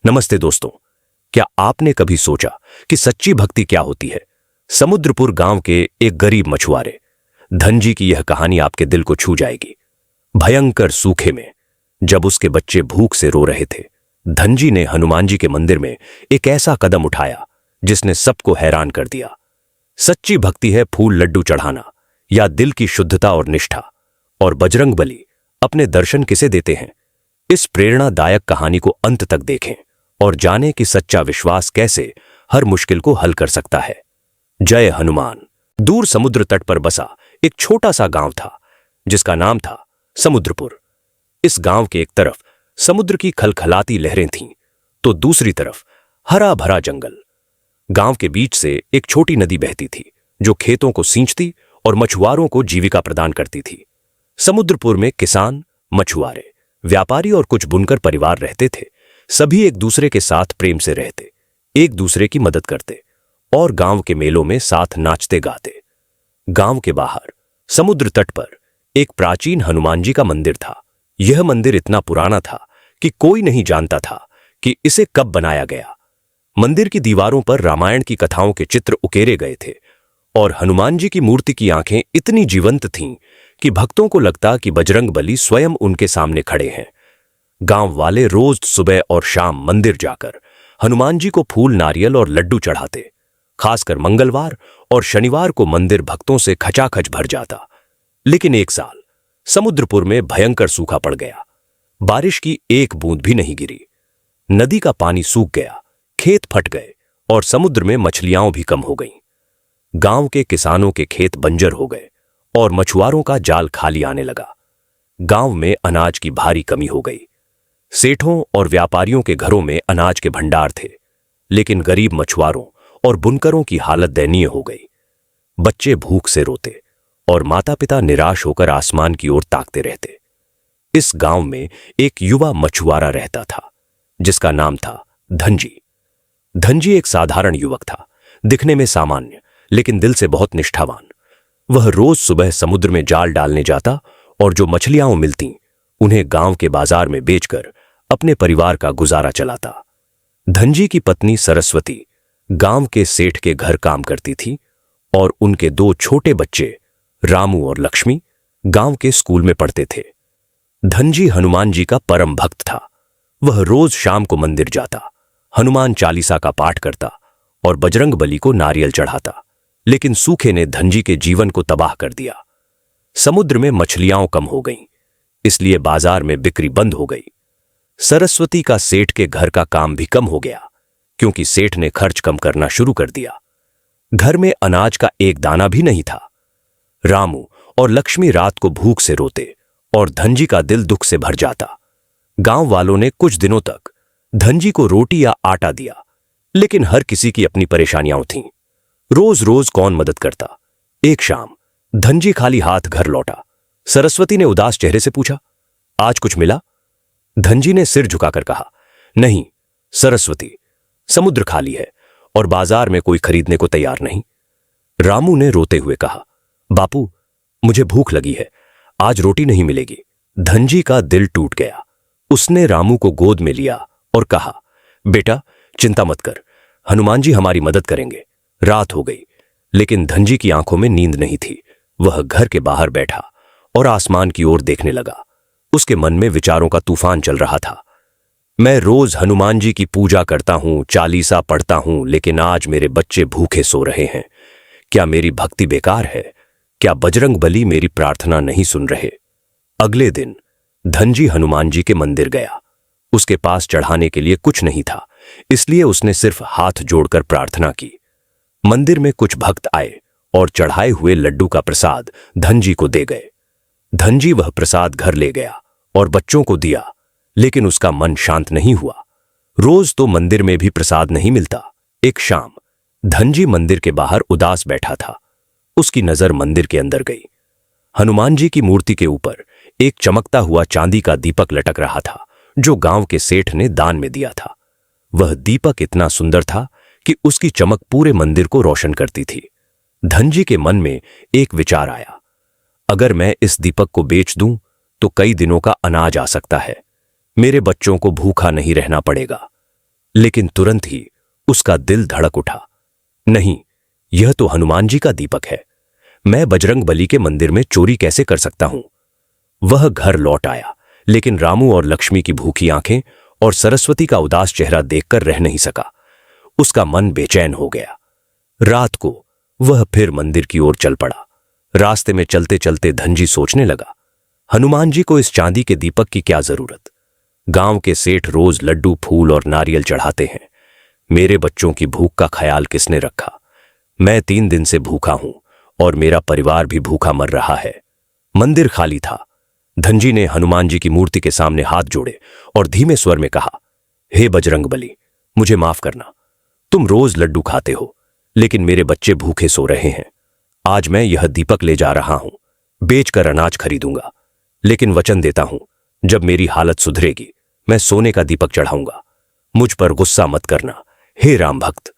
नमस्ते दोस्तों। क्या आपने कभी सोचा कि सच्ची भक्ति क्या होती है? समुद्रपुर गांव के एक गरीब मछुआरे धनजी की यह कहानी आपके दिल को छू जाएगी। भयंकर सूखे में जब उसके बच्चे भूख से रो रहे थे, धनजी ने हनुमान जी के मंदिर में एक ऐसा कदम उठाया जिसने सबको हैरान कर दिया। सच्ची भक्ति है फूल लड्डू चढ़ाना या दिल की शुद्धता और निष्ठा। और बजरंगबली अपने दर्शन किसे देते हैं? इस प्रेरणादायक कहानी को अंत तक देखें और जानें कि सच्चा विश्वास कैसे हर मुश्किल को हल कर सकता है। जय हनुमान। दूर समुद्र तट पर बसा एक छोटा सा गांव था जिसका नाम था समुद्रपुर। इस गांव के एक तरफ समुद्र की खलखलाती लहरें थीं तो दूसरी तरफ हरा भरा जंगल। गांव के बीच से एक छोटी नदी बहती थी जो खेतों को सींचती और मछुआरों को जीविका प्रदान करती थी। समुद्रपुर में किसान, मछुआरे, व्यापारी और कुछ बुनकर परिवार रहते थे। सभी एक दूसरे के साथ प्रेम से रहते, एक दूसरे की मदद करते और गांव के मेलों में साथ नाचते गाते। गांव के बाहर समुद्र तट पर एक प्राचीन हनुमान जी का मंदिर था। यह मंदिर इतना पुराना था कि कोई नहीं जानता था कि इसे कब बनाया गया। मंदिर की दीवारों पर रामायण की कथाओं के चित्र उकेरे गए थे और हनुमान जी की मूर्ति की आंखें इतनी जीवंत थीं कि भक्तों को लगता कि बजरंगबली स्वयं उनके सामने खड़े हैं। गांव वाले रोज सुबह और शाम मंदिर जाकर हनुमान जी को फूल, नारियल और लड्डू चढ़ाते। खासकर मंगलवार और शनिवार को मंदिर भक्तों से खचाखच भर जाता। लेकिन एक साल समुद्रपुर में भयंकर सूखा पड़ गया। बारिश की एक बूंद भी नहीं गिरी। नदी का पानी सूख गया, खेत फट गए और समुद्र में मछलियां भी कम हो गईं। गांव के किसानों के खेत बंजर हो गए और मछुआरों का जाल खाली आने लगा। गांव में अनाज की भारी कमी हो गई। सेठों और व्यापारियों के घरों में अनाज के भंडार थे, लेकिन गरीब मछुआरों और बुनकरों की हालत दयनीय हो गई। बच्चे भूख से रोते और माता पिता निराश होकर आसमान की ओर ताकते रहते। इस गांव में एक युवा मछुआरा रहता था जिसका नाम था धनजी। धनजी एक साधारण युवक था, दिखने में सामान्य लेकिन दिल से बहुत निष्ठावान। वह रोज सुबह समुद्र में जाल डालने जाता और जो मछलियां मिलती उन्हें गांव के बाजार में बेचकर अपने परिवार का गुजारा चलाता। धनजी की पत्नी सरस्वती गांव के सेठ के घर काम करती थी और उनके दो छोटे बच्चे रामू और लक्ष्मी गांव के स्कूल में पढ़ते थे। धनजी हनुमान जी का परम भक्त था। वह रोज शाम को मंदिर जाता, हनुमान चालीसा का पाठ करता और बजरंगबली को नारियल चढ़ाता। लेकिन सूखे ने धनजी के जीवन को तबाह कर दिया। समुद्र में मछलियां कम हो गईं, इसलिए बाजार में बिक्री बंद हो गई। सरस्वती का सेठ के घर का काम भी कम हो गया क्योंकि सेठ ने खर्च कम करना शुरू कर दिया। घर में अनाज का एक दाना भी नहीं था। रामू और लक्ष्मी रात को भूख से रोते और धनजी का दिल दुख से भर जाता। गांव वालों ने कुछ दिनों तक धनजी को रोटी या आटा दिया, लेकिन हर किसी की अपनी परेशानियां थीं। रोज रोज कौन मदद करता। एक शाम धनजी खाली हाथ घर लौटा। सरस्वती ने उदास चेहरे से पूछा, आज कुछ मिला? धनजी ने सिर झुकाकर कहा, नहीं सरस्वती, समुद्र खाली है और बाजार में कोई खरीदने को तैयार नहीं। रामू ने रोते हुए कहा, बापू मुझे भूख लगी है, आज रोटी नहीं मिलेगी। धनजी का दिल टूट गया। उसने रामू को गोद में लिया और कहा, बेटा चिंता मत कर, हनुमान जी हमारी मदद करेंगे। रात हो गई, लेकिन धनजी की आंखों में नींद नहीं थी। वह घर के बाहर बैठा और आसमान की ओर देखने लगा। उसके मन में विचारों का तूफान चल रहा था। मैं रोज हनुमान जी की पूजा करता हूं, चालीसा पढ़ता हूं, लेकिन आज मेरे बच्चे भूखे सो रहे हैं। क्या मेरी भक्ति बेकार है? क्या बजरंगबली मेरी प्रार्थना नहीं सुन रहे? अगले दिन धनजी हनुमान जी के मंदिर गया। उसके पास चढ़ाने के लिए कुछ नहीं था, इसलिए उसने सिर्फ हाथ जोड़कर प्रार्थना की। मंदिर में कुछ भक्त आए और चढ़ाए हुए लड्डू का प्रसाद धनजी को दे गए। धनजी वह प्रसाद घर ले गया और बच्चों को दिया, लेकिन उसका मन शांत नहीं हुआ। रोज तो मंदिर में भी प्रसाद नहीं मिलता। एक शाम धनजी मंदिर के बाहर उदास बैठा था। उसकी नजर मंदिर के अंदर गई। हनुमान जी की मूर्ति के ऊपर एक चमकता हुआ चांदी का दीपक लटक रहा था जो गांव के सेठ ने दान में दिया था। वह दीपक इतना सुंदर था कि उसकी चमक पूरे मंदिर को रोशन करती थी। धनजी के मन में एक विचार आया, अगर मैं इस दीपक को बेच दूं तो कई दिनों का अनाज आ सकता है। मेरे बच्चों को भूखा नहीं रहना पड़ेगा। लेकिन तुरंत ही उसका दिल धड़क उठा। नहीं, यह तो हनुमान जी का दीपक है। मैं बजरंगबली के मंदिर में चोरी कैसे कर सकता हूं? वह घर लौट आया, लेकिन रामू और लक्ष्मी की भूखी आंखें और सरस्वती का उदास चेहरा देखकर रह नहीं सका। उसका मन बेचैन हो गया। रात को वह फिर मंदिर की ओर चल पड़ा। रास्ते में चलते चलते धनजी सोचने लगा, हनुमान जी को इस चांदी के दीपक की क्या जरूरत? गांव के सेठ रोज लड्डू, फूल और नारियल चढ़ाते हैं। मेरे बच्चों की भूख का ख्याल किसने रखा? मैं 3 दिन से भूखा हूं और मेरा परिवार भी भूखा मर रहा है। मंदिर खाली था। धनजी ने हनुमान जी की मूर्ति के सामने हाथ जोड़े और धीमे स्वर में कहा, हे बजरंगबली, मुझे माफ करना। तुम रोज लड्डू खाते हो, लेकिन मेरे बच्चे भूखे सो रहे हैं। आज मैं यह दीपक ले जा रहा हूं, बेचकर अनाज खरीदूंगा, लेकिन वचन देता हूं, जब मेरी हालत सुधरेगी मैं सोने का दीपक चढ़ाऊंगा। मुझ पर गुस्सा मत करना, हे राम भक्त।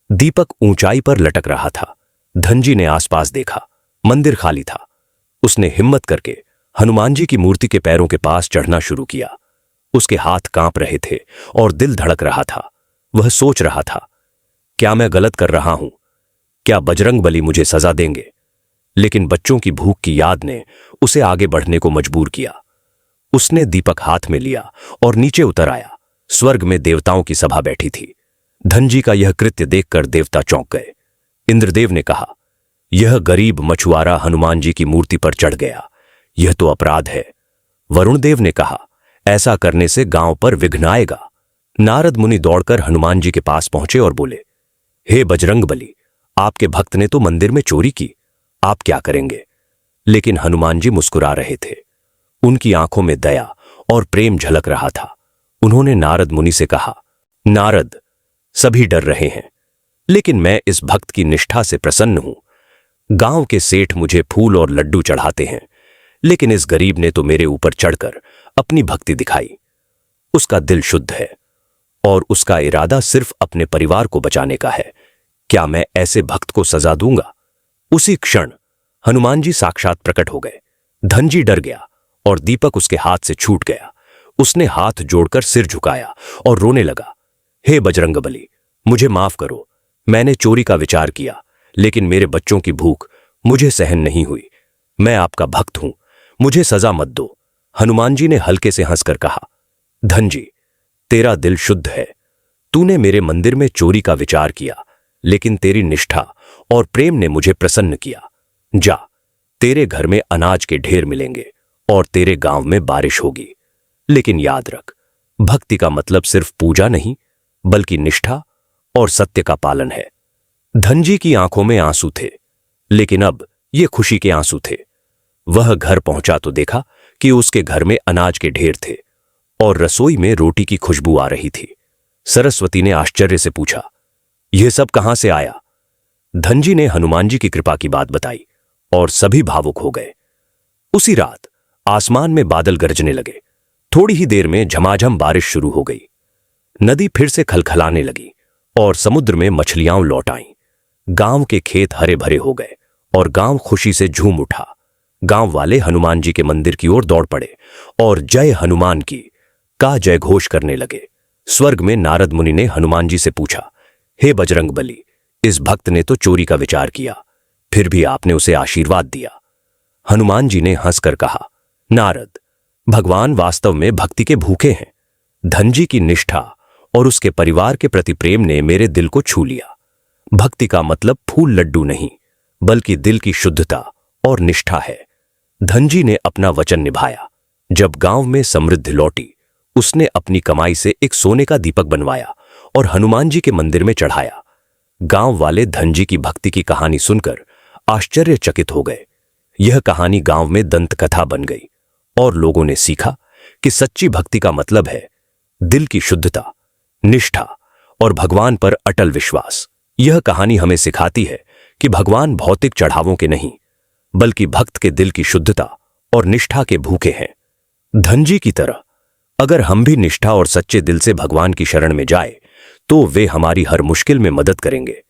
दीपक ऊंचाई पर लटक रहा था। धनजी ने आसपास देखा, मंदिर खाली था। उसने हिम्मत करके हनुमान जी की मूर्ति के पैरों के पास चढ़ना शुरू किया। उसके हाथ कांप रहे थे और दिल धड़क रहा था। वह सोच रहा था, क्या मैं गलत कर रहा हूं? क्या बजरंगबली मुझे सजा देंगे? लेकिन बच्चों की भूख की याद ने उसे आगे बढ़ने को मजबूर किया। उसने दीपक हाथ में लिया और नीचे उतर आया। स्वर्ग में देवताओं की सभा बैठी थी। धनजी का यह कृत्य देखकर देवता चौंक गए। इंद्रदेव ने कहा, यह गरीब मछुआरा हनुमान जी की मूर्ति पर चढ़ गया, यह तो अपराध है। वरुण देव ने कहा, ऐसा करने से गांव पर विघ्न आएगा। नारद मुनि दौड़कर हनुमान जी के पास पहुंचे और बोले, हे बजरंगबली, आपके भक्त ने तो मंदिर में चोरी की, आप क्या करेंगे? लेकिन हनुमान जी मुस्कुरा रहे थे। उनकी आंखों में दया और प्रेम झलक रहा था। उन्होंने नारद मुनि से कहा, नारद, सभी डर रहे हैं, लेकिन मैं इस भक्त की निष्ठा से प्रसन्न हूं। गांव के सेठ मुझे फूल और लड्डू चढ़ाते हैं, लेकिन इस गरीब ने तो मेरे ऊपर चढ़कर अपनी भक्ति दिखाई। उसका दिल शुद्ध है और उसका इरादा सिर्फ अपने परिवार को बचाने का है। क्या मैं ऐसे भक्त को सजा दूंगा? उसी क्षण हनुमान जी साक्षात प्रकट हो गए। धनजी डर गया और दीपक उसके हाथ से छूट गया। उसने हाथ जोड़कर सिर झुकाया और रोने लगा, हे बजरंगबली, मुझे माफ करो। मैंने चोरी का विचार किया, लेकिन मेरे बच्चों की भूख मुझे सहन नहीं हुई। मैं आपका भक्त हूं, मुझे सजा मत दो। हनुमान जी ने हल्के से हंसकर कहा, धनजी, तेरा दिल शुद्ध है। तूने मेरे मंदिर में चोरी का विचार किया, लेकिन तेरी निष्ठा और प्रेम ने मुझे प्रसन्न किया। जा, तेरे घर में अनाज के ढेर मिलेंगे और तेरे गांव में बारिश होगी। लेकिन याद रख, भक्ति का मतलब सिर्फ पूजा नहीं, बल्कि निष्ठा और सत्य का पालन है। धनजी की आंखों में आंसू थे, लेकिन अब ये खुशी के आंसू थे। वह घर पहुंचा तो देखा कि उसके घर में अनाज के ढेर थे और रसोई में रोटी की खुशबू आ रही थी। सरस्वती ने आश्चर्य से पूछा, यह सब कहां से आया? धनजी ने हनुमान जी की कृपा की बात बताई और सभी भावुक हो गए। उसी रात आसमान में बादल गरजने लगे। थोड़ी ही देर में झमाझम बारिश शुरू हो गई। नदी फिर से खलखलाने लगी और समुद्र में मछलियां लौट आईं। गांव के खेत हरे भरे हो गए और गांव खुशी से झूम उठा। गांव वाले हनुमान जी के मंदिर की ओर दौड़ पड़े और जय हनुमान की का जय घोष करने लगे। स्वर्ग में नारद मुनि ने हनुमान जी से पूछा, हे बजरंगबली, इस भक्त ने तो चोरी का विचार किया, फिर भी आपने उसे आशीर्वाद दिया। हनुमान जी ने हंसकर कहा, नारद, भगवान वास्तव में भक्ति के भूखे हैं। धनजी की निष्ठा और उसके परिवार के प्रति प्रेम ने मेरे दिल को छू लिया। भक्ति का मतलब फूल लड्डू नहीं, बल्कि दिल की शुद्धता और निष्ठा है। धनजी ने अपना वचन निभाया। जब गांव में समृद्धि लौटी, उसने अपनी कमाई से एक सोने का दीपक बनवाया और हनुमान जी के मंदिर में चढ़ाया। गांव वाले धनजी की भक्ति की कहानी सुनकर आश्चर्यचकित हो गए। यह कहानी गांव में दंतकथा बन गई और लोगों ने सीखा कि सच्ची भक्ति का मतलब है दिल की शुद्धता, निष्ठा और भगवान पर अटल विश्वास। यह कहानी हमें सिखाती है कि भगवान भौतिक चढ़ावों के नहीं, बल्कि भक्त के दिल की शुद्धता और निष्ठा के भूखे हैं। धनजी की तरह अगर हम भी निष्ठा और सच्चे दिल से भगवान की शरण में जाए, तो वे हमारी हर मुश्किल में मदद करेंगे।